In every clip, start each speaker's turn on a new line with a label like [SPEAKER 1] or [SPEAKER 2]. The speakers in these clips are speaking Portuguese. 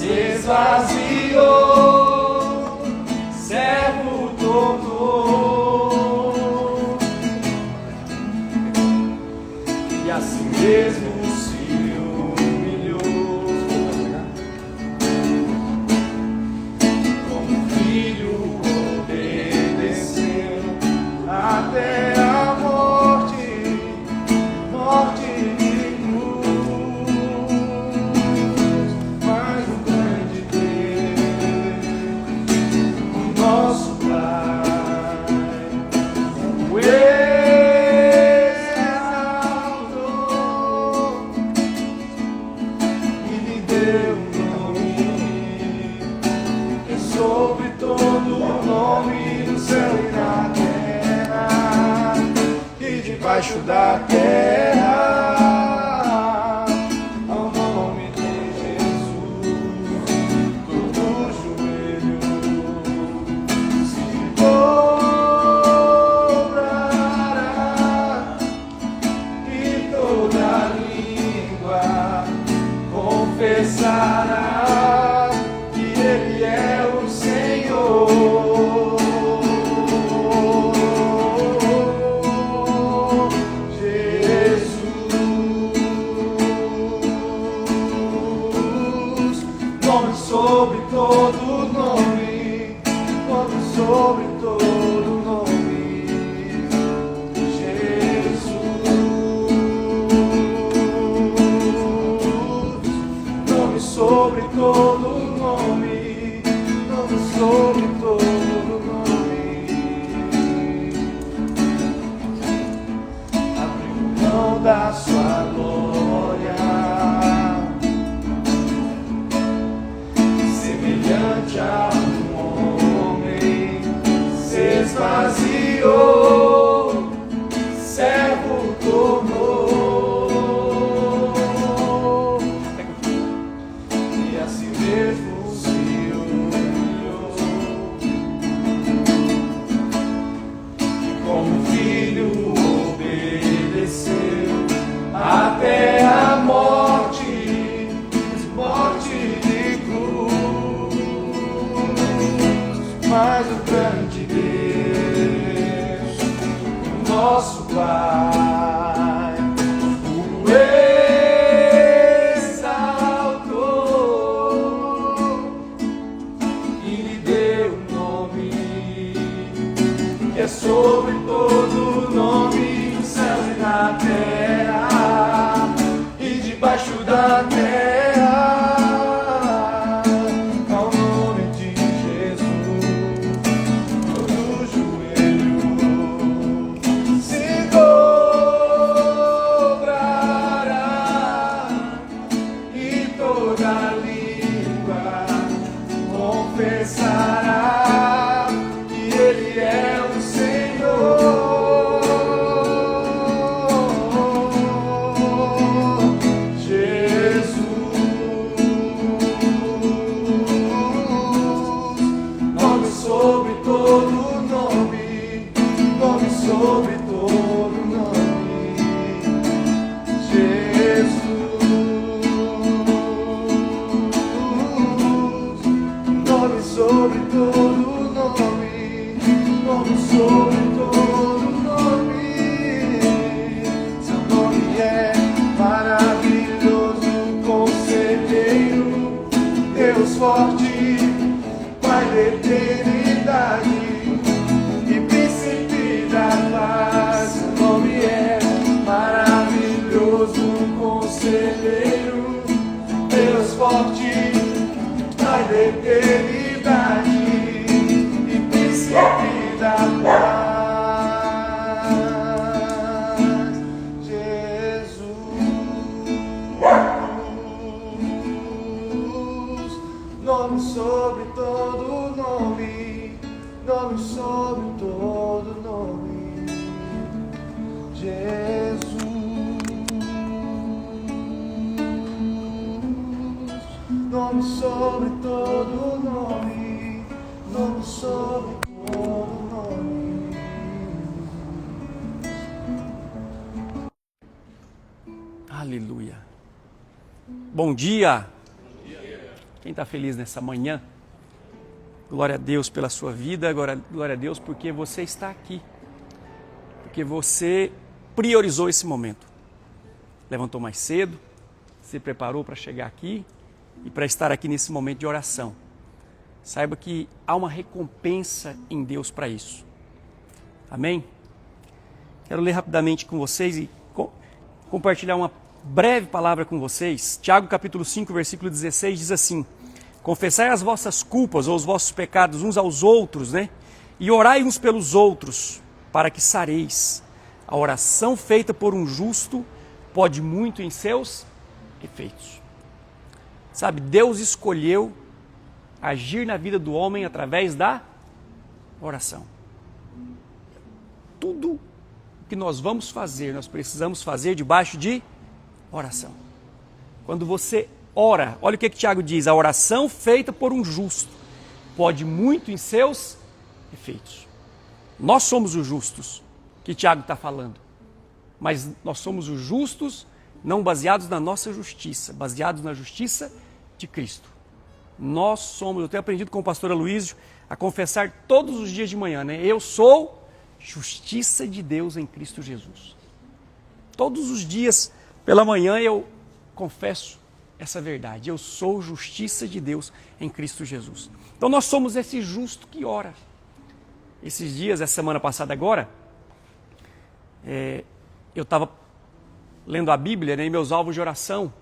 [SPEAKER 1] esvaziou, servo tornou, e assim mesmo se humilhou, como filho obedeceu até a morte de cruz. Mas o grande Deus, o nosso Pai, o exaltou e lhe deu um nome que é sobre todo nome no céu e na terra e debaixo da terra. Ao nome de Jesus, todo joelho se dobrará e toda língua confessará que Ele é o Senhor. Jesus, nome sobre todo nome, nome sobre todo nome. Jesus, nome sobre todo nome, nome sobre todo nome. Abriu mão da sua glória, semelhante a um homem, se esvaziou, servo tornou, e assim mesmo se humilhou, e como filho obedeceu até a morte de cruz. Mas o grande Deus, o nosso Pai, o exaltou e lhe deu um nome que é sobre todo nome no céu e na terra e debaixo da terra. Ao nome de Jesus, todo joelho se dobrará e toda língua confessará que Ele é o Senhor. Jesus, nome sobre todo nome, nome sobre todo nome. Jesus, nome sobre todo nome, nome sobre todo nome. Seu nome é maravilhoso, conselheiro, Deus forte, Pai da eternidade e príncipe da paz. Seu nome é maravilhoso, conselheiro, Deus forte, Pai da eternidade e príncipe da paz. Jesus, nome sobre todo nome, nome sobre todo nome. Jesus, nome sobre todo nome, nome sobre todo nome.
[SPEAKER 2] Aleluia. Bom dia. Quem está feliz nessa manhã? Glória a Deus pela sua vida, glória a Deus porque você está aqui. Porque você priorizou esse momento. Levantou mais cedo, se preparou para chegar aqui e para estar aqui nesse momento de oração. Saiba que há uma recompensa em Deus para isso. Amém? Quero ler rapidamente com vocês e compartilhar uma breve palavra com vocês. Tiago capítulo 5, versículo 16 diz assim: confessai as vossas culpas ou os vossos pecados uns aos outros, né? E orai uns pelos outros, para que sareis. A oração feita por um justo pode muito em seus efeitos. Sabe, Deus escolheu agir na vida do homem através da oração. Tudo que nós vamos fazer, nós precisamos fazer debaixo de oração. Quando você ora, olha o que Tiago diz: a oração feita por um justo pode muito em seus efeitos. Nós somos os justos que Tiago está falando, mas nós somos os justos não baseados na nossa justiça, baseados na justiça de Cristo. Nós somos, eu tenho aprendido com o pastor Aloísio a confessar todos os dias de manhã, né? Eu sou justiça de Deus em Cristo Jesus. Todos os dias pela manhã eu confesso essa verdade. Eu sou justiça de Deus em Cristo Jesus. Então nós somos esse justo que ora. Esses dias, essa semana passada agora, eu estava lendo a Bíblia, né, e meus alvos de oração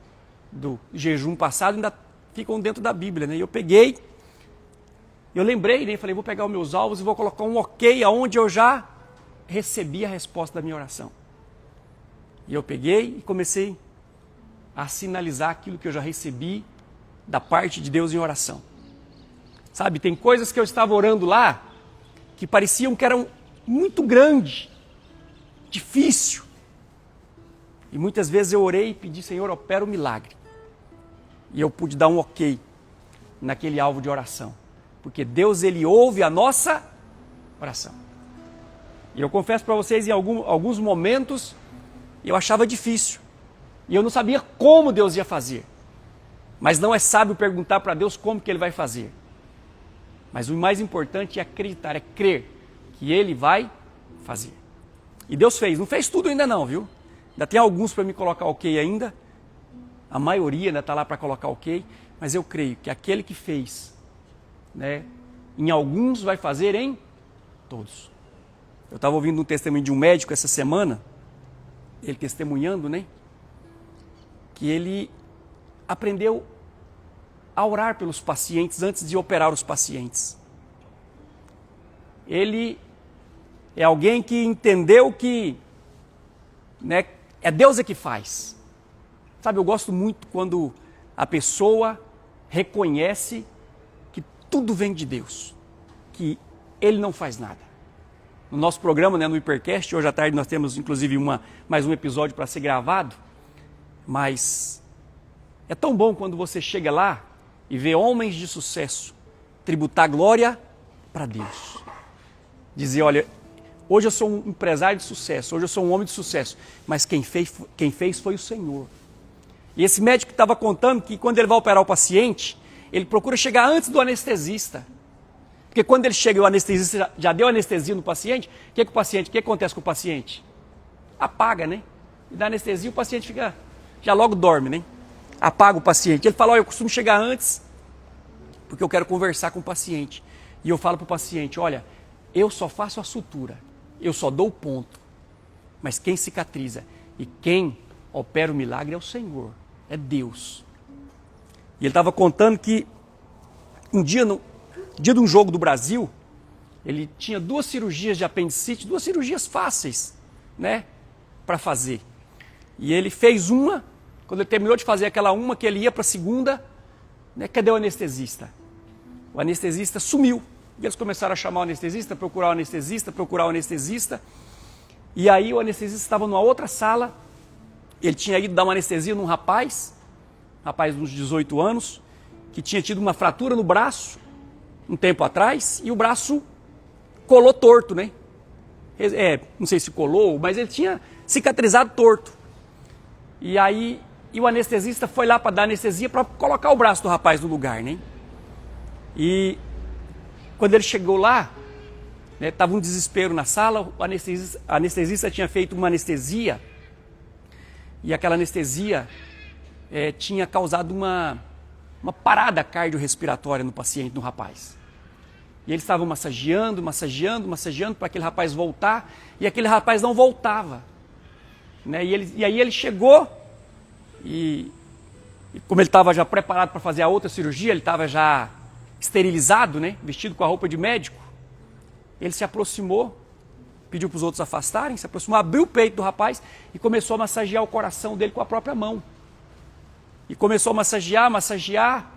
[SPEAKER 2] do jejum passado ainda ficam dentro da Bíblia, né? E eu lembrei, né? Falei, vou pegar os meus alvos e vou colocar um ok aonde eu já recebi a resposta da minha oração. E eu peguei e comecei a sinalizar aquilo que eu já recebi da parte de Deus em oração. Sabe, tem coisas que eu estava orando lá que pareciam que eram muito grandes, difícil. E muitas vezes eu orei e pedi, Senhor, opera o milagre. E eu pude dar um ok naquele alvo de oração. Porque Deus, Ele ouve a nossa oração. E eu confesso para vocês, em alguns momentos, eu achava difícil. E eu não sabia como Deus ia fazer. Mas não é sábio perguntar para Deus como que Ele vai fazer. Mas o mais importante é acreditar, é crer que Ele vai fazer. E Deus fez. Não fez tudo ainda não, viu? Ainda tem alguns para me colocar ok ainda. A maioria ainda está lá para colocar ok. Mas eu creio que aquele que fez, né, em alguns vai fazer em todos. Eu estava ouvindo um testemunho de um médico essa semana, ele testemunhando, né, que ele aprendeu a orar pelos pacientes antes de operar os pacientes. Ele é alguém que entendeu que, né, é Deus que faz. Sabe, eu gosto muito quando a pessoa reconhece que tudo vem de Deus, que Ele não faz nada. No nosso programa, né, no Hipercast, hoje à tarde nós temos inclusive mais um episódio para ser gravado, mas é tão bom quando você chega lá e vê homens de sucesso tributar glória para Deus. Dizer, olha, hoje eu sou um empresário de sucesso, hoje eu sou um homem de sucesso, mas quem fez foi o Senhor. E esse médico estava contando que quando ele vai operar o paciente, ele procura chegar antes do anestesista. Porque quando ele chega e o anestesista já deu anestesia no paciente, o que acontece com o paciente? Apaga, né? E dá anestesia, o paciente já logo dorme, né? Apaga o paciente. Ele fala, olha, eu costumo chegar antes, porque eu quero conversar com o paciente. E eu falo para o paciente, olha, eu só faço a sutura, eu só dou o ponto. Mas quem cicatriza e quem opera o milagre é o Senhor, é Deus. E ele estava contando que um dia, no dia de um jogo do Brasil, ele tinha 2 cirurgias de apendicite, 2 cirurgias fáceis, né, para fazer. E ele fez uma, quando ele terminou de fazer aquela uma, que ele ia para a segunda, né, cadê o anestesista? O anestesista sumiu. E eles começaram a chamar o anestesista, procurar o anestesista. E aí o anestesista estava numa outra sala, ele tinha ido dar uma anestesia num rapaz de uns 18 anos, que tinha tido uma fratura no braço, um tempo atrás, e o braço colou torto, né? Não sei se colou, mas ele tinha cicatrizado torto. E aí e o anestesista foi lá para dar anestesia, para colocar o braço do rapaz no lugar, né? E quando ele chegou lá, estava um desespero na sala, o anestesista tinha feito uma anestesia, e aquela anestesia tinha causado uma parada cardiorrespiratória no paciente, no rapaz. E eles estavam massageando para aquele rapaz voltar, e aquele rapaz não voltava. Né? E aí ele chegou, e como ele estava já preparado para fazer a outra cirurgia, ele estava já esterilizado, né? Vestido com a roupa de médico, ele se aproximou, pediu para os outros afastarem, se aproximou, abriu o peito do rapaz e começou a massagear o coração dele com a própria mão. E começou a massagear,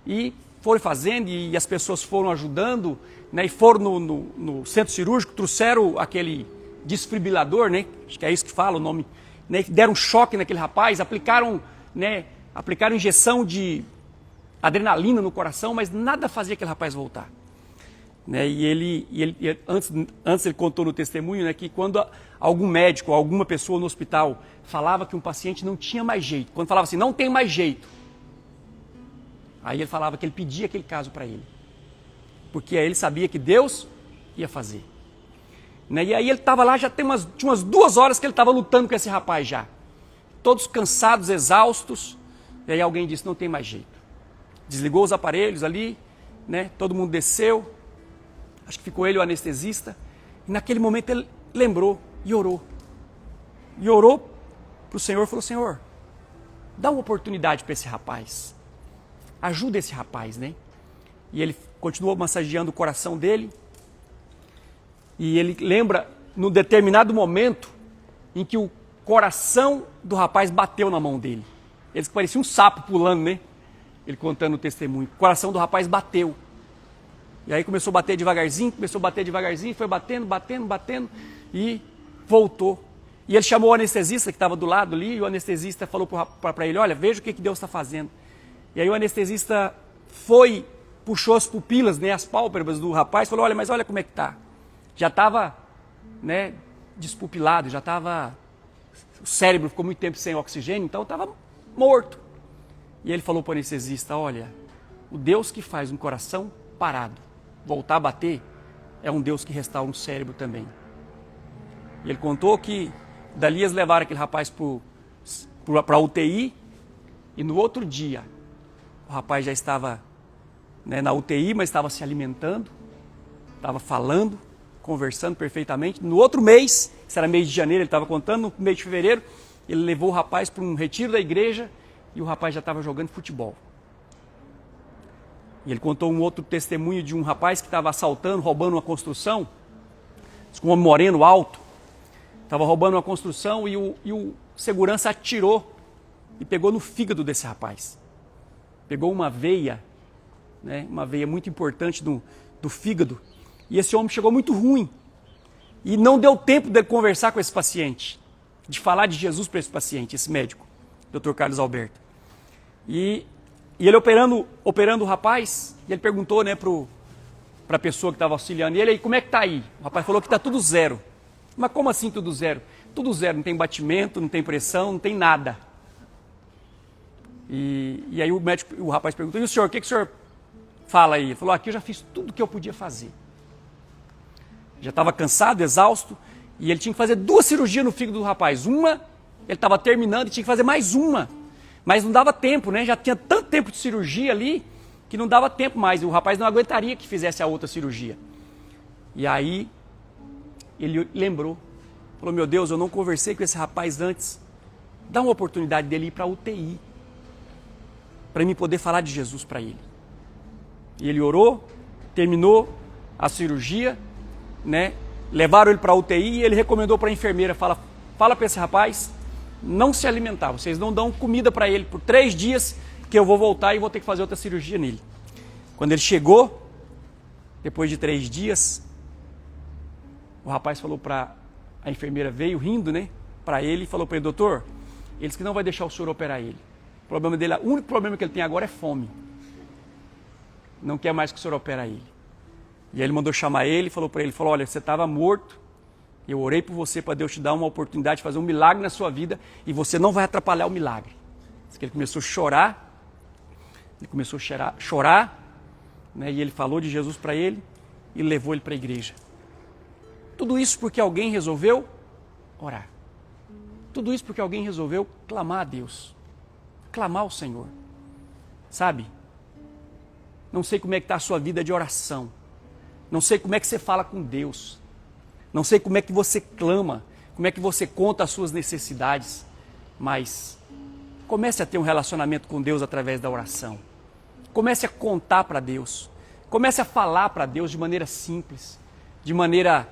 [SPEAKER 2] e foram fazendo, e as pessoas foram ajudando, né, e foram no centro cirúrgico, trouxeram aquele desfibrilador, né, acho que é isso que fala o nome, né, deram um choque naquele rapaz, aplicaram injeção de adrenalina no coração, mas nada fazia aquele rapaz voltar. Né, antes ele contou no testemunho, né, que quando algum médico, alguma pessoa no hospital falava que um paciente não tinha mais jeito, quando falava assim, não tem mais jeito, aí ele falava que ele pedia aquele caso para ele, porque aí ele sabia que Deus ia fazer. Né, e aí ele estava lá, tinha umas 2 horas que ele estava lutando com esse rapaz já, todos cansados, exaustos, e aí alguém disse, não tem mais jeito. Desligou os aparelhos ali, né, todo mundo desceu, acho que ficou ele o anestesista, e naquele momento ele lembrou e orou. E orou para o Senhor, falou, Senhor, dá uma oportunidade para esse rapaz. Ajuda esse rapaz, né? E ele continuou massageando o coração dele, e ele lembra, num determinado momento, em que o coração do rapaz bateu na mão dele. Ele parecia um sapo pulando, né? Ele contando o testemunho. O coração do rapaz bateu. E aí começou a bater devagarzinho, foi batendo, e voltou. E ele chamou o anestesista que estava do lado ali, e o anestesista falou para ele, olha, veja o que Deus está fazendo. E aí o anestesista puxou as pupilas, né, as pálpebras do rapaz, falou, mas olha como é que está. Já estava, né, despupilado, o cérebro ficou muito tempo sem oxigênio, então estava morto. E ele falou para o anestesista, olha, o Deus que faz um coração parado voltar a bater, é um Deus que restaura um cérebro também. E ele contou que dali eles levaram aquele rapaz para a UTI, e no outro dia, o rapaz já estava, né, na UTI, mas estava se alimentando, estava falando, conversando perfeitamente. No outro mês, isso era mês de janeiro, ele estava contando, no mês de fevereiro, ele levou o rapaz para um retiro da igreja, e o rapaz já estava jogando futebol. E ele contou um outro testemunho de um rapaz que estava assaltando, roubando uma construção, com um homem moreno alto, estava roubando uma construção, e o segurança atirou e pegou no fígado desse rapaz. Pegou uma veia, né, uma veia muito importante do fígado, e esse homem chegou muito ruim. E não deu tempo dele conversar com esse paciente, de falar de Jesus para esse paciente, esse médico, Dr. Carlos Alberto. E ele operando o rapaz, e ele perguntou, né, para a pessoa que estava auxiliando ele, aí, como é que está aí? O rapaz falou que está tudo zero. Mas como assim tudo zero? Tudo zero, não tem batimento, não tem pressão, não tem nada. E aí o rapaz perguntou, e o senhor, o que o senhor fala aí? Ele falou, aqui eu já fiz tudo o que eu podia fazer. Já estava cansado, exausto, e ele tinha que fazer 2 cirurgias no fígado do rapaz. Uma, ele estava terminando e tinha que fazer mais uma. Mas não dava tempo, né? Já tinha tanto tempo de cirurgia ali, que não dava tempo mais. O rapaz não aguentaria que fizesse a outra cirurgia. E aí, ele lembrou. Falou, meu Deus, eu não conversei com esse rapaz antes. Dá uma oportunidade dele ir para a UTI. Para mim poder falar de Jesus para ele. E ele orou, terminou a cirurgia, né? Levaram ele para a UTI, e ele recomendou para a enfermeira, fala para esse rapaz não se alimentar, vocês não dão comida para ele por 3 dias, que eu vou voltar e vou ter que fazer outra cirurgia nele. Quando ele chegou, depois de 3 dias, o rapaz falou para a enfermeira, veio rindo, né, para ele, e falou para ele, doutor, eles que não vai deixar o senhor operar ele. O problema dele, o único problema que ele tem agora é fome. Não quer mais que o senhor opere ele. E aí ele mandou chamar ele, falou para ele, falou, olha, você estava morto, eu orei por você para Deus te dar uma oportunidade de fazer um milagre na sua vida, e você não vai atrapalhar o milagre. Diz que ele começou a chorar. Ele começou a chorar, né? E ele falou de Jesus para ele e levou ele para a igreja. Tudo isso porque alguém resolveu orar. Tudo isso porque alguém resolveu clamar a Deus. Clamar ao Senhor. Sabe? Não sei como é que está a sua vida de oração. Não sei como é que você fala com Deus. Não sei como é que você clama. Como é que você conta as suas necessidades. Mas comece a ter um relacionamento com Deus através da oração. Comece a contar para Deus. Comece a falar para Deus de maneira simples. De maneira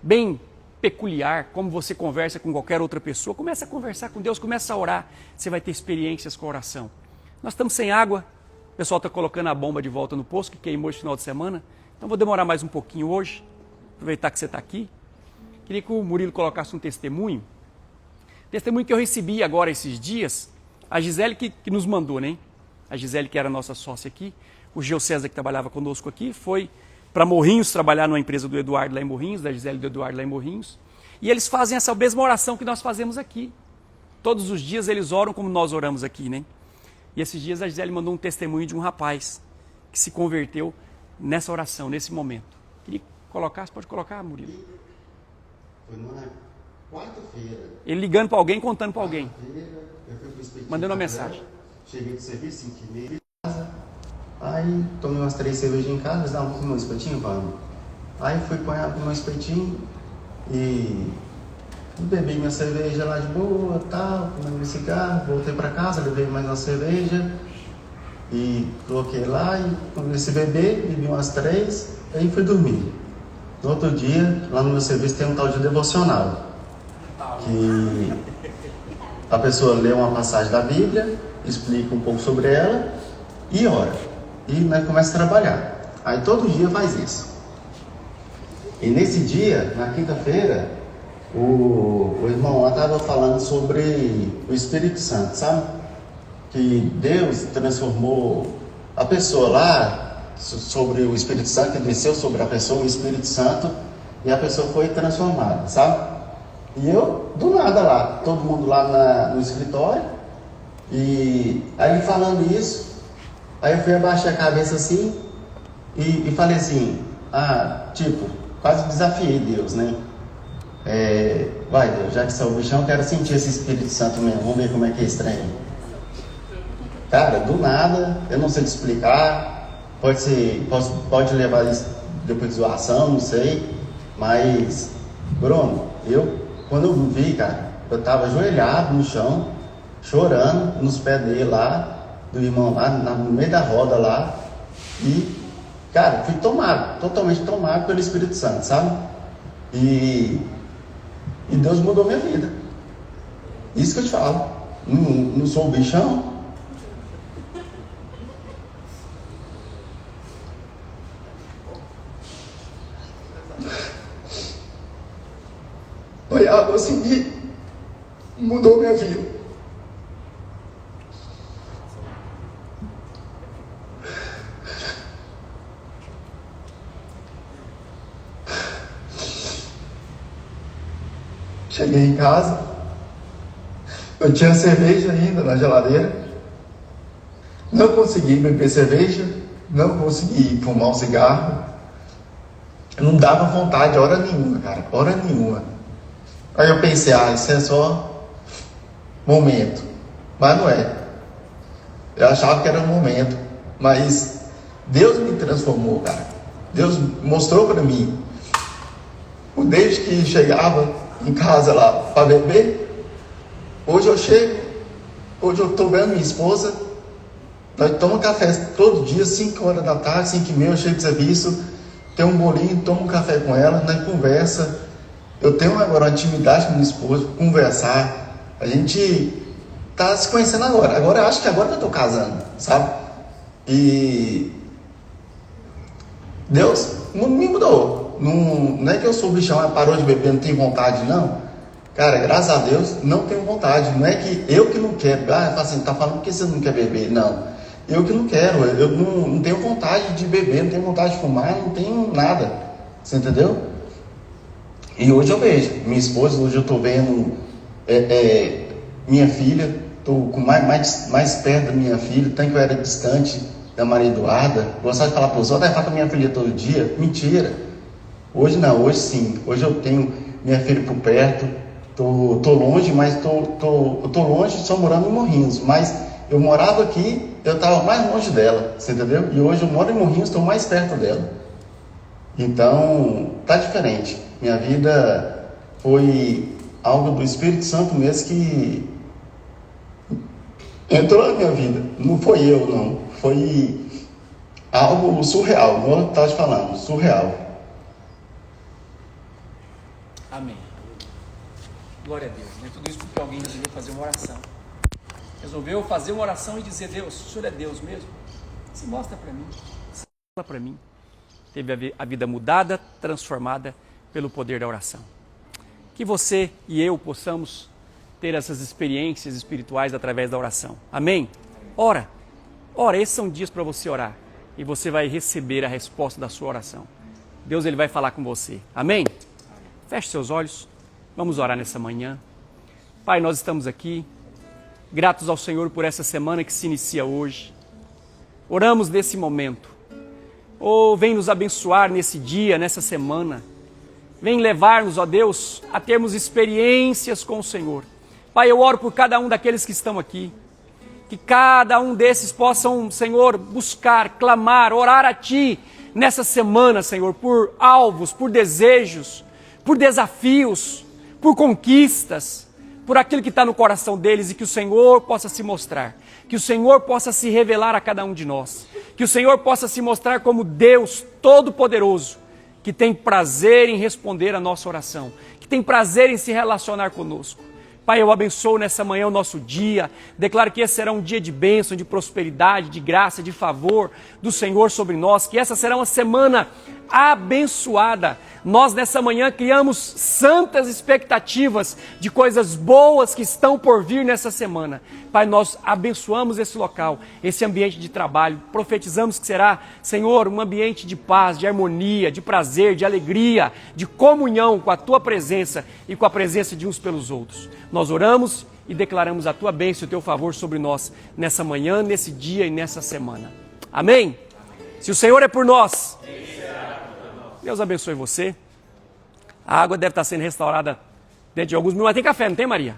[SPEAKER 2] bem peculiar, como você conversa com qualquer outra pessoa. Comece a conversar com Deus, comece a orar. Você vai ter experiências com a oração. Nós estamos sem água. O pessoal está colocando a bomba de volta no poço, que queimou esse final de semana. Então vou demorar mais um pouquinho hoje. Aproveitar que você está aqui. Queria que o Murilo colocasse um testemunho. Testemunho que eu recebi agora esses dias. A Gisele que nos mandou, né? A Gisele, que era nossa sócia aqui. O Geo César, que trabalhava conosco aqui, foi para Morrinhos trabalhar numa empresa do Eduardo lá em Morrinhos, da Gisele e do Eduardo lá em Morrinhos. E eles fazem essa mesma oração que nós fazemos aqui. Todos os dias eles oram como nós oramos aqui, né? E esses dias a Gisele mandou um testemunho de um rapaz que se converteu nessa oração, nesse momento. Queria colocar, você pode colocar, Murilo?
[SPEAKER 3] Foi numa quarta-feira.
[SPEAKER 2] Ele ligando para alguém, contando para alguém.
[SPEAKER 3] Eu fui pro Espetinho,
[SPEAKER 2] Mandando uma mensagem.
[SPEAKER 3] Cheguei do serviço, 5h30 casa. Aí tomei umas 3 cervejas em casa, dava um meu espetinho, vamos. Aí fui com o meu espetinho e bebi minha cerveja lá de boa, tal, fumei meu cigarro, voltei para casa, levei mais uma cerveja e coloquei lá e comecei a beber, bebi umas 3, aí fui dormir. No outro dia, lá no meu serviço tem um tal de devocional, que a pessoa lê uma passagem da Bíblia, explica um pouco sobre ela e ora. E nós começa a trabalhar. Aí todo dia faz isso. E nesse dia, na quinta-feira, o irmão lá estava falando sobre o Espírito Santo, sabe? Que Deus transformou a pessoa lá, sobre o Espírito Santo, que desceu sobre a pessoa, o Espírito Santo, e a pessoa foi transformada, sabe? E eu, do nada lá, todo mundo lá no escritório, e aí ele falando isso, aí eu fui abaixar a cabeça assim, e falei assim, quase desafiei Deus, né? Vai Deus, já que você é o bichão, eu quero sentir esse Espírito Santo mesmo, vamos ver como é que é estranho. Cara, do nada, eu não sei te explicar, pode levar isso depois de zoação, não sei, mas, Bruno, quando eu vi, cara, eu tava ajoelhado no chão, chorando nos pés dele lá, do irmão lá, no meio da roda lá, e, cara, fui totalmente tomado pelo Espírito Santo, sabe? E Deus mudou minha vida. Isso que eu te falo. Não sou o bichão. Foi algo assim que mudou minha vida. Cheguei em casa, eu tinha cerveja ainda na geladeira, não consegui beber cerveja, não consegui fumar um cigarro, não dava vontade, hora nenhuma, cara, hora nenhuma. Aí eu pensei, isso é só momento, mas não é. Eu achava que era um momento, mas Deus me transformou, cara. Deus mostrou para mim. Desde que chegava em casa lá para beber, hoje eu chego, hoje eu estou vendo minha esposa, nós tomamos café todo dia, 5 horas da tarde, 5h30, eu chego de serviço, tenho um bolinho, tomo um café com ela, nós conversa, eu tenho agora uma intimidade com minha esposa, conversar, a gente tá se conhecendo agora eu acho que agora que eu estou casando, sabe? E Deus me mudou. Não é que eu sou bichão, parou de beber, não tenho vontade, não. Cara, graças a Deus, não tenho vontade. Não é que eu que não quero. Assim, tá falando que você não quer beber. Não. Eu que não quero. Eu não tenho vontade de beber, não tenho vontade de fumar, não tenho nada. Você entendeu? E hoje eu vejo. Minha esposa, hoje eu tô vendo minha filha estou mais perto da minha filha, tanto que eu era distante da Maria Eduarda. Gostava de falar para os outros, falar com a minha filha todo dia. Mentira. Hoje não, hoje sim. Hoje eu tenho minha filha por perto. Tô longe, mas tô longe, só morando em Morrinhos. Mas eu morava aqui, eu estava mais longe dela, você entendeu? E hoje eu moro em Morrinhos, estou mais perto dela. Então, tá diferente. Minha vida foi algo do Espírito Santo mesmo que entrou na minha vida. Não foi eu, não. Foi algo surreal, como eu estava te falando, surreal.
[SPEAKER 2] Amém. Glória a Deus. Né? Tudo isso porque alguém resolveu fazer uma oração. Resolveu fazer uma oração e dizer: Deus, o Senhor é Deus mesmo? Se mostra para mim. Se fala para mim. Teve a vida mudada, transformada pelo poder da oração. Que você e eu possamos ter essas experiências espirituais através da oração. Amém? Ora, esses são dias para você orar e você vai receber a resposta da sua oração. Deus ele vai falar com você. Amém? Feche seus olhos, vamos orar nessa manhã. Pai, nós estamos aqui, gratos ao Senhor por essa semana que se inicia hoje. Oramos nesse momento. Vem nos abençoar nesse dia, nessa semana. Vem levar-nos, ó Deus, a termos experiências com o Senhor. Pai, eu oro por cada um daqueles que estão aqui. Que cada um desses possam, Senhor, buscar, clamar, orar a Ti nessa semana, Senhor, por alvos, por desejos, por desafios, por conquistas, por aquilo que está no coração deles e que o Senhor possa se mostrar. Que o Senhor possa se revelar a cada um de nós. Que o Senhor possa se mostrar como Deus Todo-Poderoso, que tem prazer em responder a nossa oração, que tem prazer em se relacionar conosco. Pai, eu abençoo nessa manhã o nosso dia, declaro que esse será um dia de bênção, de prosperidade, de graça, de favor do Senhor sobre nós, que essa será uma semana abençoada. Nós nessa manhã criamos santas expectativas de coisas boas que estão por vir nessa semana. Pai, nós abençoamos esse local, esse ambiente de trabalho, profetizamos que será, Senhor, um ambiente de paz, de harmonia, de prazer, de alegria, de comunhão com a Tua presença e com a presença de uns pelos outros. Nós oramos e declaramos a Tua bênção e o Teu favor sobre nós nessa manhã, nesse dia e nessa semana. Amém? Se o Senhor é por nós, Deus abençoe você. A água deve estar sendo restaurada dentro de alguns minutos. Mas tem café, não tem, Maria?